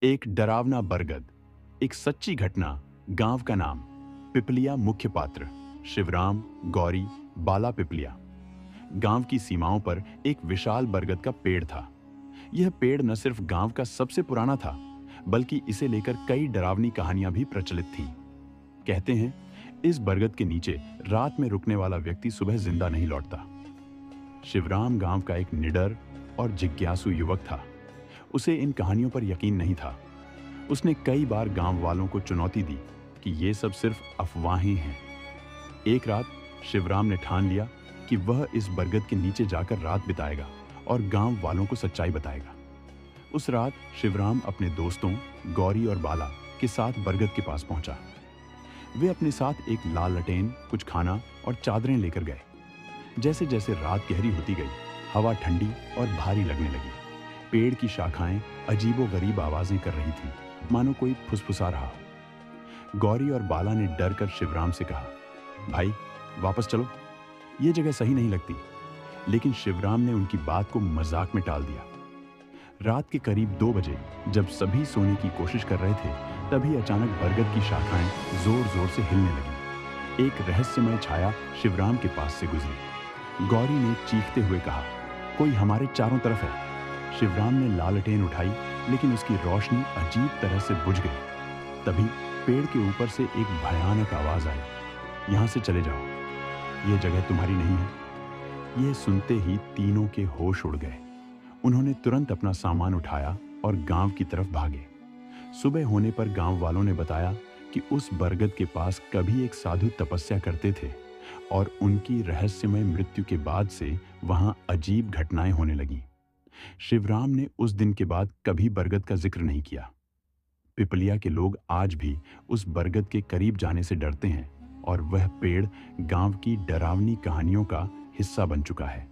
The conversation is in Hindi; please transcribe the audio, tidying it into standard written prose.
एक डरावना बरगद। एक सच्ची घटना। गांव का नाम। पिपलिया। मुख्य पात्र शिवराम, गौरी, बाला पिपलिया। गांव की सीमाओं पर एक विशाल बरगद का पेड़ था। यह पेड़ न सिर्फ गांव का सबसे पुराना था, बल्कि इसे लेकर कई डरावनी कहानियां भी प्रचलित थीं। कहते हैं, इस बरगद के नीचे रात में रुकने वाला व्यक्ति सुबह जिंदा नहीं लौटता। शिवराम गांव का एक निडर और जिज्ञासु युवक था। उसे इन कहानियों पर यकीन नहीं था। उसने कई बार गांव वालों को चुनौती दी कि ये सब सिर्फ अफवाहें हैं। एक रात शिवराम ने ठान लिया कि वह इस बरगद के नीचे जाकर रात बिताएगा और गांव वालों को सच्चाई बताएगा। उस रात शिवराम अपने दोस्तों गौरी और बाला के साथ बरगद के पास पहुंचा। वे अपने साथ एक लाल लटेन, कुछ खाना और चादरें लेकर गए। जैसे जैसे रात गहरी होती गई, हवा ठंडी और भारी लगने लगी। पेड़ की शाखाएं अजीबोगरीब आवाजें कर रही थीं, मानो कोई फुसफुसा रहा हो। गौरी और बाला ने डर कर शिवराम से कहा, भाई वापस चलो, ये जगह सही नहीं लगती। लेकिन शिवराम ने उनकी बात को मजाक में टाल दिया। रात के करीब 2 बजे जब सभी सोने की कोशिश कर रहे थे, तभी अचानक बरगद की शाखाएं जोर जोर से हिलने लगी। एक रहस्यमय छाया शिवराम के पास से गुजरी। गौरी ने चीखते हुए कहा, कोई हमारे चारों तरफ है। शिवराम ने लालटेन उठाई, लेकिन उसकी रोशनी अजीब तरह से बुझ गई। तभी पेड़ के ऊपर से एक भयानक आवाज आई, यहां से चले जाओ, यह जगह तुम्हारी नहीं है। यह सुनते ही तीनों के होश उड़ गए। उन्होंने तुरंत अपना सामान उठाया और गांव की तरफ भागे। सुबह होने पर गांव वालों ने बताया कि उस बरगद के पास कभी एक साधु तपस्या करते थे और उनकी रहस्यमय मृत्यु के बाद से वहां अजीब घटनाएं होने लगीं। शिवराम ने उस दिन के बाद कभी बरगद का जिक्र नहीं किया। पिपलिया के लोग आज भी उस बरगद के करीब जाने से डरते हैं और वह पेड़ गांव की डरावनी कहानियों का हिस्सा बन चुका है।